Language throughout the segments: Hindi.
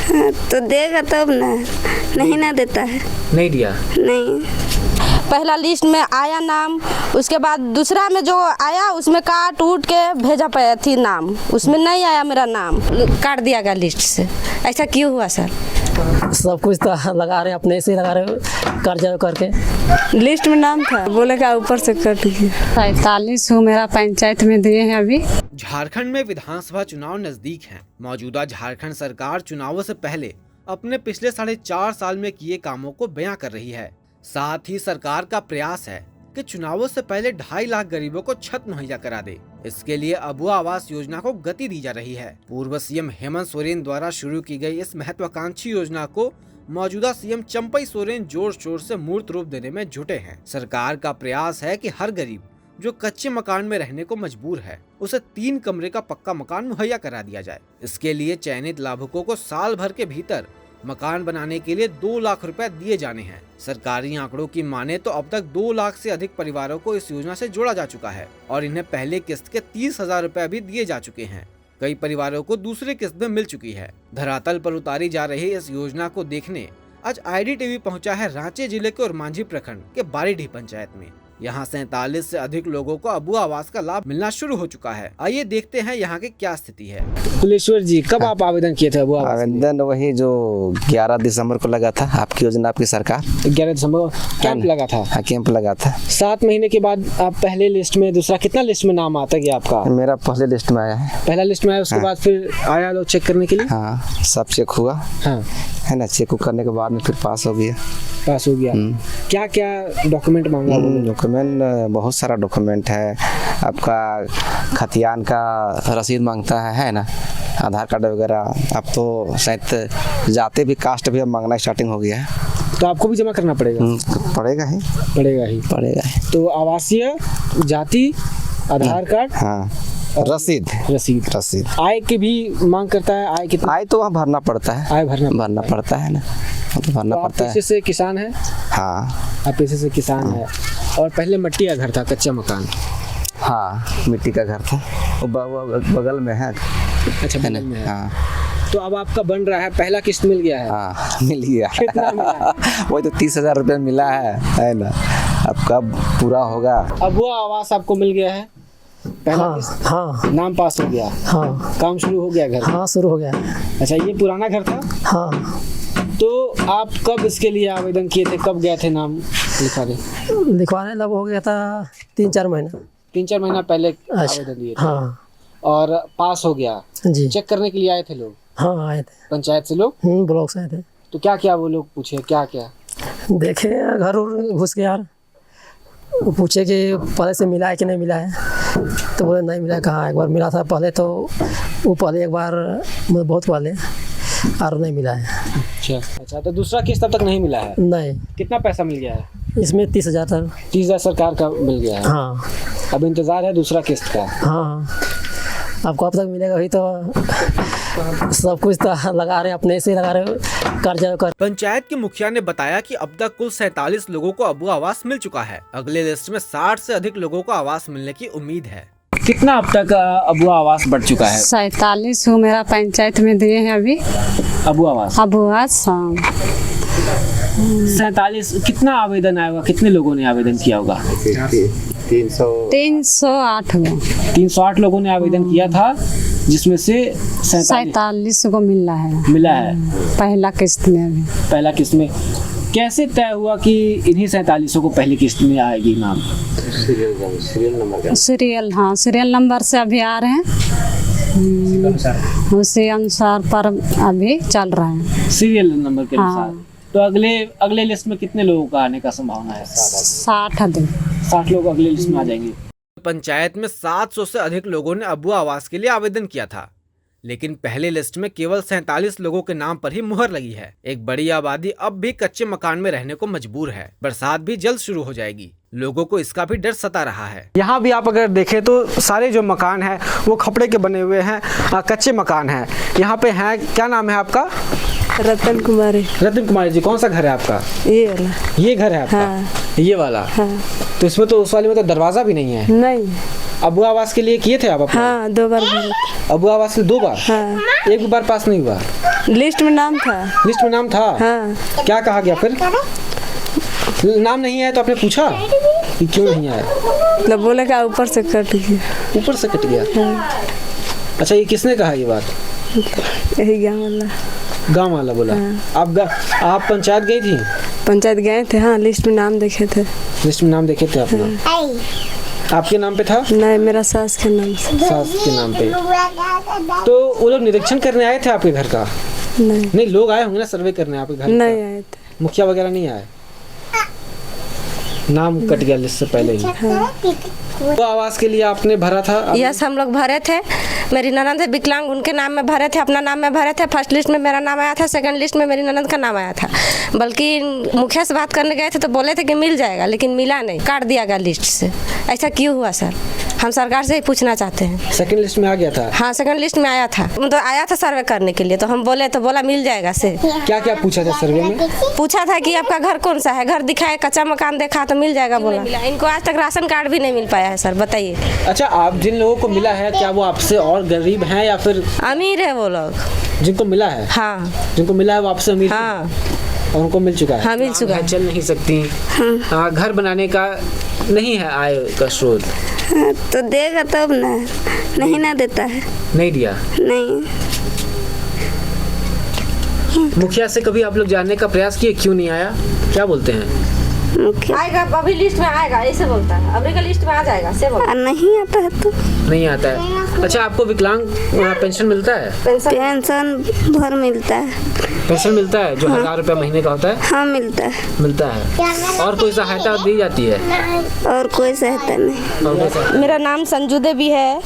हाँ, तो देगा तब ना, नहीं ना देता है। नहीं दिया? नहीं, पहला लिस्ट में आया नाम, उसके बाद दूसरा में जो आया उसमें काट उठ के भेजा पाया थी नाम, उसमें नहीं आया मेरा नाम, काट दिया गया लिस्ट से। ऐसा क्यों हुआ सर? सब कुछ तो लगा रहे, अपने से लगा रहे, कर्जा करके। लिस्ट में नाम था, बोले का ऊपर से कट गया। 45 हूँ, मेरा पंचायत में दिए हैं अभी। झारखंड में विधानसभा चुनाव नजदीक हैं। मौजूदा झारखंड सरकार चुनावों से पहले अपने पिछले 4.5 साल में किए कामों को बयां कर रही है। साथ ही सरकार का प्रयास है कि चुनावों से पहले 2.5 लाख गरीबों को छत मुहैया करा दे। इसके लिए अबुआ आवास योजना को गति दी जा रही है। पूर्व सीएम हेमंत सोरेन द्वारा शुरू की गई इस महत्वाकांक्षी योजना को मौजूदा सीएम चंपई सोरेन जोर शोर से मूर्त रूप देने में जुटे हैं। सरकार का प्रयास है कि हर गरीब जो कच्चे मकान में रहने को मजबूर है, उसे 3 कमरे का पक्का मकान मुहैया करा दिया जाए। इसके लिए चयनित लाभुकों को साल भर के भीतर मकान बनाने के लिए 2 लाख रुपए दिए जाने हैं। सरकारी आंकड़ों की माने तो अब तक 2 लाख से अधिक परिवारों को इस योजना से जोड़ा जा चुका है और इन्हें पहले किस्त के 30,000 रुपए भी दिए जा चुके हैं। कई परिवारों को दूसरी किस्त में मिल चुकी है। धरातल पर उतारी जा रही इस योजना को देखने आज IDTV पहुंचा है रांची जिले के ओरमांझी प्रखंड के बारीडीह पंचायत में। यहाँ 47 से अधिक लोगों को अबुआ आवास का लाभ मिलना शुरू हो चुका है। आइए देखते हैं यहाँ की क्या स्थिति है। कुलेश्वर जी, कब आप आवेदन किए थे अबुआ आवास? आवेदन वही जो 11 दिसंबर को लगा था, आपकी योजना आपकी सरकार। 11 दिसंबर को कैंप लगा था। हाँ, कैंप लगा था। 7 महीने के बाद आप पहले लिस्ट में, दूसरा कितना लिस्ट में नाम आता गया आपका? मेरा पहले लिस्ट में आया है। पहला लिस्ट में आया, उसके बाद फिर आया लोग चेक करने के लिए? हाँ, सब चेक हुआ। हाँ, है ना, चेक करने के बाद में फिर पास हो गया। पास हो गया। क्या क्या डॉक्यूमेंट मांगा? डॉक्यूमेंट बहुत सारा डॉक्यूमेंट है। आपका खतियान का रसीद मांगता है ना, आधार कार्ड वगैरह। अब तो शायद जाते भी कास्ट भी अब मांगना स्टार्टिंग हो गया है। तो आपको भी जमा करना पड़ेगा? पड़ेगा ही। पड़ेगा ही। तो आवासीय, जाति, आधार कार्ड, हाँ, रसीद। आय की भी मांग करता है? आय कितना? आय तो वहाँ भरना पड़ता है। आय भरना पड़ता है ना, तो भरना पड़ता है। पेशे से किसान है? हाँ, आप पेशे से किसान है। और पहले मिट्टी का घर था, कच्चा मकान? हाँ, मिट्टी का घर था, वो बगल में है। अच्छा, बगल में है। हाँ। तो अब आपका बन रहा है, पहला किस्त मिल गया है? हाँ, मिल गया। कितना मिला? वही तो 30,000 रुपये मिला है ना। अब कब पूरा होगा? अबुआ आवास आपको मिल गया है? पहला किस्त? हाँ। नाम पास हो गया? हाँ। काम शुरू हो गया घर? हाँ, शुरू हो गया। अच्छा, ये पुराना घर था? हाँ। तो आप कब इसके लिए आवेदन किए थे, कब गए थे नाम लिखाने? लिखवाने लग हो गया था 3-4 महीना। 3-4 महीना पहले आवेदन दिए थे। हाँ। और पास हो गया जी। चेक करने के लिए आए थे लोग? हाँ, आए थे पंचायत से लोग? ब्लॉक से आए थे। तो क्या क्या वो लोग पूछे, क्या क्या देखे? घर घुस के यार पूछे कि पहले से मिला है कि नहीं मिला है, तो बोले नहीं मिला। कहाँ, एक बार मिला था पहले, तो वो पहले एक बार बहुत पहले, और नहीं मिला है। अच्छा, तो दूसरा किस्त अब तक नहीं मिला है? नहीं। कितना पैसा मिल गया है इसमें? 30,000 तक। 30,000 सरकार का मिल गया है। हाँ। अब इंतजार है दूसरा किस्त का? हाँ, आपको अब तक मिलेगा वही तो। सब कुछ तो लगा रहे, अपने से लगा रहे, कर्जा कर। पंचायत के मुखिया ने बताया कि अब तक कुल 47 लोगों को अबुआ आवास मिल चुका है। अगले लिस्ट में 60 से अधिक लोगों को आवास मिलने की उम्मीद है। कितना अब तक अबुआ आवास बढ़ चुका है? 47 हूँ, मेरा पंचायत में दिए हैं अभी अबुआ आवास। 47। कितना आवेदन आया होगा, कितने लोगों ने आवेदन किया होगा? 308 हुआ। 308 लोगों ने आवेदन किया था, जिसमें से 47 को मिला है पहला किस्त में। अभी पहला किस्त में कैसे तय हुआ कि इन्हीं 47 को पहली किस्त में आएगी नाम? सीरियल नंबर से अभी आ रहे हैं, उसी अनुसार पर अभी चल रहा है, सीरियल नंबर के अनुसार। तो अगले लिस्ट में कितने लोगों का आने का संभावना है? 60 लोग अगले लिस्ट में आ जाएंगे। पंचायत में 700 से अधिक लोगों ने अबुआ आवास के लिए आवेदन किया था, लेकिन पहले लिस्ट में केवल 47 लोगों के नाम पर ही मुहर लगी है। एक बड़ी आबादी अब भी कच्चे मकान में रहने को मजबूर है। बरसात भी जल्द शुरू हो जाएगी, लोगों को इसका भी डर सता रहा है। यहाँ भी आप अगर देखें तो सारे जो मकान है वो खपड़े के बने हुए हैं, कच्चे मकान है। यहाँ पे है, क्या नाम है आपका? रतन कुमारी जी। कौन सा घर है आपका? ये वाला। ये घर है आपका? हाँ। ये वाला? हाँ। तो इसमें तो उस वाले में तो दरवाजा भी नहीं है? नहीं। अबुआ आवास के लिए किए थे आप? हाँ, 2 बार। अबुआ आवास के 2 बार? हाँ। एक भी बार पास नहीं हुआ? लिस्ट में नाम था। लिस्ट में नाम था? हाँ। क्या कहा गया फिर? नाम नहीं आया तो आपने पूछा कि क्यों नहीं आया? मतलब बोले का ऊपर से कट गया। ऊपर से कट गया? अच्छा, ये किसने कहा ये बात? यही गाँव वाला। गाँव वाला बोला? आप पंचायत गई थी? पंचायत गए थे, हाँ, लिस्ट में नाम देखे थे। लिस्ट में नाम देखे थे आपने? आपके नाम पे था? नहीं, मेरा सास के नाम से। सास के नाम पे। तो वो लोग निरीक्षण करने आए थे आपके घर का? नहीं, लोग आए होंगे ना सर्वे करने आपके घर? नहीं आए थे। मुखिया वगैरह नहीं आए? नाम कट गया लिस्ट से पहले ही। तो आवास के लिए आपने भरा था? यस, हम लोग भरे थे। मेरी ननद है विकलांग, उनके नाम में भरे थे, अपना नाम में भरे थे। फर्स्ट लिस्ट में मेरा नाम आया था, सेकंड लिस्ट में मेरी ननद का नाम आया था। बल्कि मुखिया से बात करने गए थे तो बोले थे कि मिल जाएगा, लेकिन मिला नहीं, काट दिया गया लिस्ट से। ऐसा क्यों हुआ सर? हम सरकार से ही पूछना चाहते हैं। सेकंड लिस्ट में आ गया था? हाँ, सेकंड लिस्ट में आया था। तो आया था सर्वे करने के लिए, तो हम बोले तो बोला मिल जाएगा से। क्या क्या पूछा था सर्वे में? पूछा था कि आपका घर कौन सा है, घर दिखाए, कच्चा मकान देखा तो मिल जाएगा बोला। इनको आज तक राशन कार्ड भी नहीं मिल पाया है सर, बताइए। अच्छा, आप जिन लोगों को मिला है क्या वो आपसे और गरीब हैं या फिर अमीर है वो लोग? जिनको मिला है? हाँ। जिनको मिला है वो आपसे अमीर? हाँ। और उनको मिल चुका है? हाँ, मिल चुका है। चल नहीं सकती। हाँ, घर बनाने का नहीं है आय का स्रोत? तो देगा तब ना, नहीं ना देता है। नहीं दिया? नहीं। मुखिया से कभी आप लोग जानने का प्रयास किए क्यों नहीं आया? क्या बोलते हैं? आएगा, अभी लिस्ट में आएगा ऐसे बोलता है, अभी का लिस्ट में आ जाएगा से बोलता है। नहीं आता है तो नहीं आता है। अच्छा, आपको विकलांग पेंशन मिलता है? पेंशन भर मिलता है। पेंशन मिलता है जो 1000 रुपया महीने का होता है? हाँ, मिलता है। मिलता है। और कोई सहायता दी जाती है? और कोई सहायता नहीं। मेरा नाम संजू देवी है।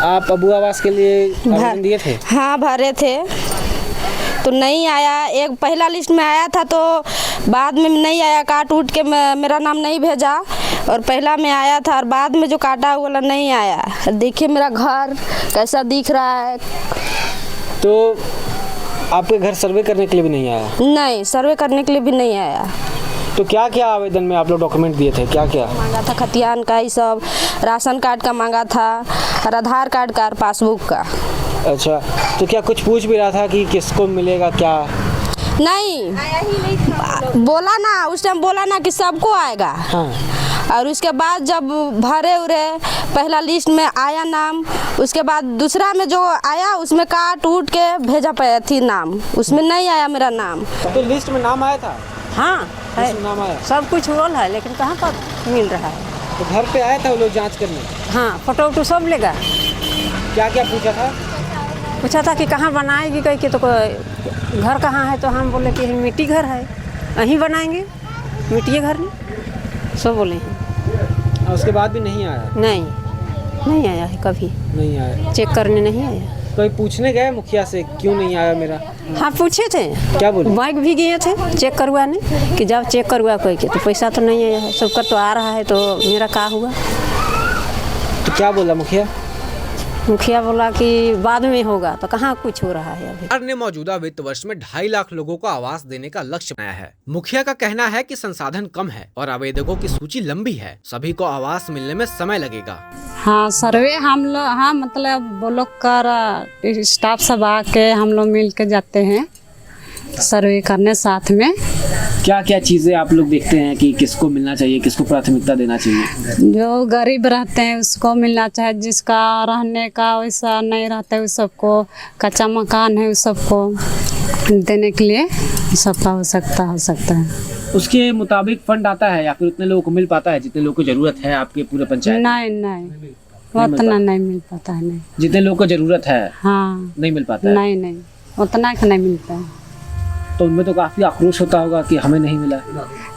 आप अबू आवास के लिए आवेदन दिए थे? हाँ, भरे थे तो नहीं आया। एक पहला लिस्ट में आया था तो बाद में नहीं आया, काट उठ के मेरा नाम नहीं भेजा। और पहला में आया था और बाद में जो काटा वाला नहीं आया। देखिए मेरा घर कैसा दिख रहा है। तो आपके घर सर्वे करने के लिए भी नहीं आया? नहीं, सर्वे करने के लिए भी नहीं आया। तो क्या क्या आवेदन में आप लोग डॉक्यूमेंट दिए थे? क्या क्या मांगा था? खतियान का, ये सब, राशन कार्ड का मांगा था, और आधार कार्ड का और पासबुक का। अच्छा, तो क्या कुछ पूछ भी रहा था कि किसको मिलेगा क्या? नहीं, बोला ना उस टाइम, बोला ना कि सबको आएगा। हाँ। और उसके बाद जब भरे उरे पहला लिस्ट में आया नाम, उसके बाद दूसरा में जो आया उसमें काट उठ के भेजा पाया थी नाम, उसमें नहीं आया मेरा नाम। तो लिस्ट में नाम आया था? हाँ है, नाम आया? सब कुछ रोल है, लेकिन कहाँ पर मिल रहा है? तो घर पे आया था वो लोग जांच करने? हाँ, फोटो वोटो सब लेगा। क्या क्या पूछा था? पूछा था कि कहाँ बनाएगी, कहीं के तो घर कहाँ है, तो हम बोले कि मिट्टी घर है, यहीं बनाएंगे, मिट्टी घर नहीं, सब बोले हैं। और उसके बाद भी नहीं आया? नहीं आया है, कभी नहीं आया। चेक करने नहीं आया। कोई पूछने गए मुखिया से क्यों नहीं आया मेरा? हाँ, पूछे थे। क्या बोले? बैंक भी गए थे चेक करवाने कि जब चेक करवा कोई के, तो पैसा तो नहीं आया है, सबका तो आ रहा है, तो मेरा क्या हुआ? तो क्या बोला मुखिया? मुखिया बोला कि बाद में होगा, तो कहाँ कुछ हो रहा है अभी। सरकार ने मौजूदा वित्त वर्ष में 2.5 लाख लोगों को आवास देने का लक्ष्य बनाया है। मुखिया का कहना है कि संसाधन कम है और आवेदकों की सूची लंबी है, सभी को आवास मिलने में समय लगेगा। हाँ, सर्वे हम लोग, हाँ मतलब वो लोग कर स्टाफ सब आके हम लोग मिल के जाते हैं सर्वे करने साथ में। क्या क्या चीज़ें आप लोग देखते हैं कि किसको मिलना चाहिए, किसको प्राथमिकता देना चाहिए? जो गरीब रहते हैं उसको मिलना चाहिए, जिसका रहने का वैसा नहीं रहता है उस सबको, कच्चा मकान है उस सबको देने के लिए सबका हो सकता है। उसके मुताबिक फंड आता है या फिर उतने लोगों को मिल पाता है जितने लोगों को जरूरत है आपके पूरे पंचायत? नहीं उतना नहीं मिल पाता है। नहीं, जितने लोगों को जरूरत है हाँ नहीं मिल पाता है? नहीं उतना नहीं मिलता है। तो उनमें तो काफी आक्रोश होता होगा कि हमें नहीं मिला।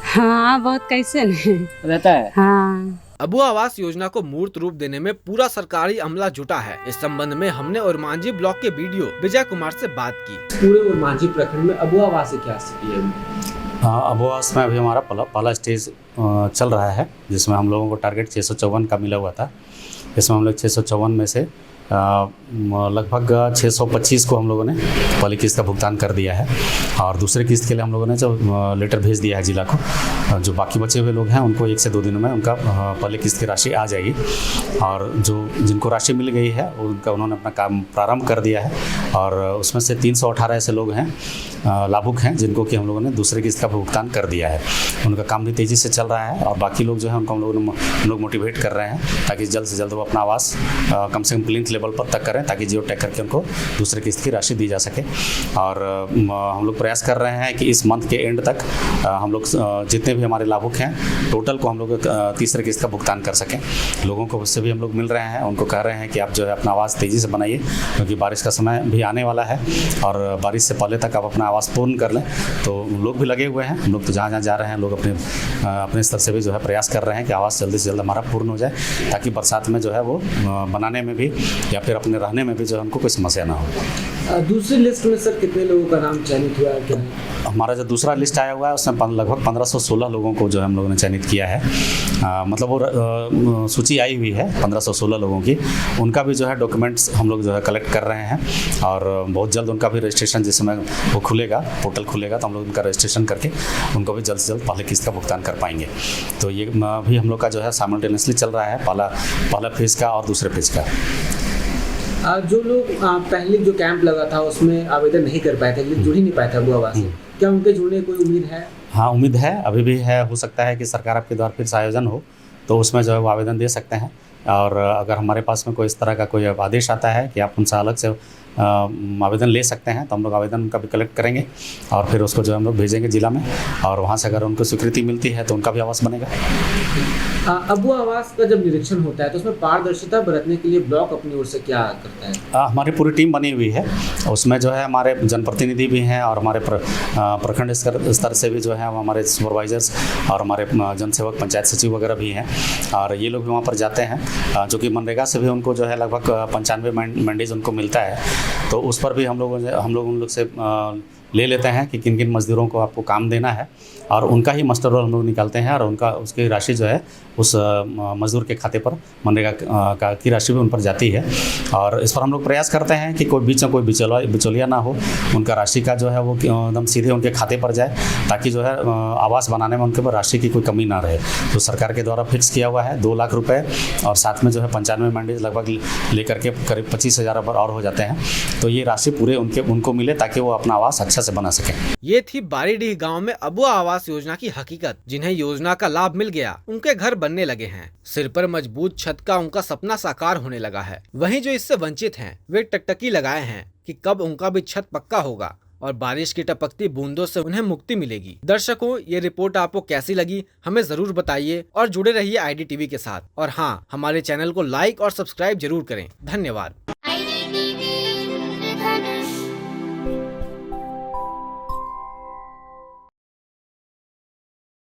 हाँ, बहुत कैसे नहीं रहता है। हाँ। अबू आवास योजना को मूर्त रूप देने में पूरा सरकारी अमला जुटा है। इस संबंध में हमने ओरमांझी ब्लॉक के बीडीओ विजय कुमार से बात की। पूरे ओरमांझी प्रखंड में अबू आवास की क्या स्थिति है? हाँ, अबू आवास में अभी हमारा पहला स्टेज चल रहा है, जिसमें हम लोगों को टारगेट 654 का मिला हुआ था। इसमें हम लोग 654 में से लगभग 625 को हम लोगों ने पहली किस्त का भुगतान कर दिया है और दूसरे किस्त के लिए हम लोगों ने जो लेटर भेज दिया है जिला को। जो बाकी बचे हुए लोग हैं उनको 1 से 2 दिनों में उनका पहले किस्त की राशि आ जाएगी और जो जिनको राशि मिल गई है उनका उन्होंने अपना काम प्रारंभ कर दिया है और उसमें से 318 ऐसे लोग हैं लाभुक हैं जिनको कि हम लोगों ने दूसरे किस्त का भुगतान कर दिया है। उनका काम भी तेज़ी से चल रहा है और बाकी लोग जो है उनको हम लोग मोटिवेट कर रहे हैं ताकि जल्द से जल्द वो अपना आवास कम से कम प्लिंथ लेवल पर तक करें ताकि जियो टैग करके उनको दूसरे किस्त की राशि दी जा सके। और हम लोग प्रयास कर रहे हैं कि इस मंथ के एंड तक हम लोग जितने भी हमारे लाभुक हैं टोटल को हम लोग तीसरे किस्त का भुगतान कर सकें। लोगों को उससे भी हम लोग मिल रहे हैं, उनको कह रहे हैं कि आप जो है अपना आवास तेज़ी से बनाइए क्योंकि बारिश का समय भी आने वाला है और बारिश से पहले तक आप अपना आवास पूर्ण कर लें। तो लोग भी लगे हुए हैं, हम लोग तो जहाँ जा रहे हैं लोग अपने स्तर से भी जो है प्रयास कर रहे हैं कि आवास जल्दी से जल्द हमारा पूर्ण हो जाए ताकि बरसात में जो है वो बनाने में भी या फिर अपने रहने में भी जो है उनको कोई समस्या ना हो। दूसरी लिस्ट में सर कितने लोगों का नाम चयनित हुआ है क्या? हमारा जो दूसरा लिस्ट आया हुआ है उसमें लगभग 1516 लोगों को जो है हम लोगों ने चयनित किया है। मतलब वो सूची आई हुई है 1516 लोगों की। उनका भी जो है डॉक्यूमेंट्स हम लोग जो है कलेक्ट कर रहे हैं और बहुत जल्द उनका भी रजिस्ट्रेशन जिस समय वो खुलेगा, पोर्टल खुलेगा तो हम लोग उनका रजिस्ट्रेशन करके उनको भी जल्द से जल्द पहले किस्त का भुगतान कर पाएंगे। तो ये भी हम लोग का जो है साइमल्टेनियसली चल रहा है, पहला फेज़ का और दूसरे फेज़ का। जो लोग पहले जो कैंप लगा था उसमें आवेदन नहीं कर पाए थे, जुड़ ही नहीं पाए थे वो आवास से, क्या उनके जुड़ने की कोई उम्मीद है? हाँ, उम्मीद है, अभी भी है। हो सकता है कि सरकार आपके द्वारा फिर से आयोजन हो तो उसमें जो है वो आवेदन दे सकते हैं और अगर हमारे पास में कोई इस तरह का कोई आदेश आता है कि आप उनसे अलग से आवेदन ले सकते हैं तो हम लोग आवेदन उनका भी कलेक्ट करेंगे और फिर उसको जो है हम लोग भेजेंगे जिला में और वहाँ से अगर उनको स्वीकृति मिलती है तो उनका भी आवास बनेगा। अब वो आवास का जब निरीक्षण होता है तो उसमें पारदर्शिता बरतने के लिए ब्लॉक अपनी ओर से क्या करता है? हमारी पूरी टीम बनी हुई है, उसमें जो है हमारे जनप्रतिनिधि भी हैं और हमारे प्रखंड स्तर से भी जो है हमारे सुपरवाइजर्स और हमारे जनसेवक पंचायत सचिव वगैरह भी हैं और ये लोग भी वहाँ पर जाते हैं। जो कि मनरेगा से भी उनको जो है लगभग 95 मैंडेज उनको मिलता है तो उस पर भी हम लोग उन लोग से ले लेते हैं कि किन किन मजदूरों को आपको काम देना है और उनका ही मास्टर रोल हम लोग निकालते हैं और उसकी राशि जो है उस मजदूर के खाते पर मनरेगा की राशि भी उन पर जाती है। और इस पर हम लोग प्रयास करते हैं कि कोई बीच में कोई बिचौलिया ना हो, उनका राशि का जो है वो एकदम सीधे उनके खाते पर जाए ताकि जो है आवास बनाने में उनके पर राशि की कोई कमी ना रहे। तो सरकार के द्वारा फिक्स किया हुआ है 2 लाख रुपये और साथ में जो है 95 मैंडेज लगभग लेकर के करीब 25,000 और हो जाते हैं। तो ये राशि पूरे उनको मिले ताकि वो अपना आवास अच्छा से बना सके। ये थी बारीडीह गांव में अबुआ आवास योजना की हकीकत। जिन्हें योजना का लाभ मिल गया उनके घर बनने लगे हैं, सिर पर मजबूत छत का उनका सपना साकार होने लगा है। वहीं जो इससे वंचित हैं वे टकटकी लगाए हैं कि कब उनका भी छत पक्का होगा और बारिश की टपकती बूंदों से उन्हें मुक्ति मिलेगी। दर्शकों, ये रिपोर्ट आपको कैसी लगी हमें जरूर बताइए और जुड़े रहिए IDTV के साथ। और हाँ, हमारे चैनल को लाइक और सब्सक्राइब जरूर करें। धन्यवाद।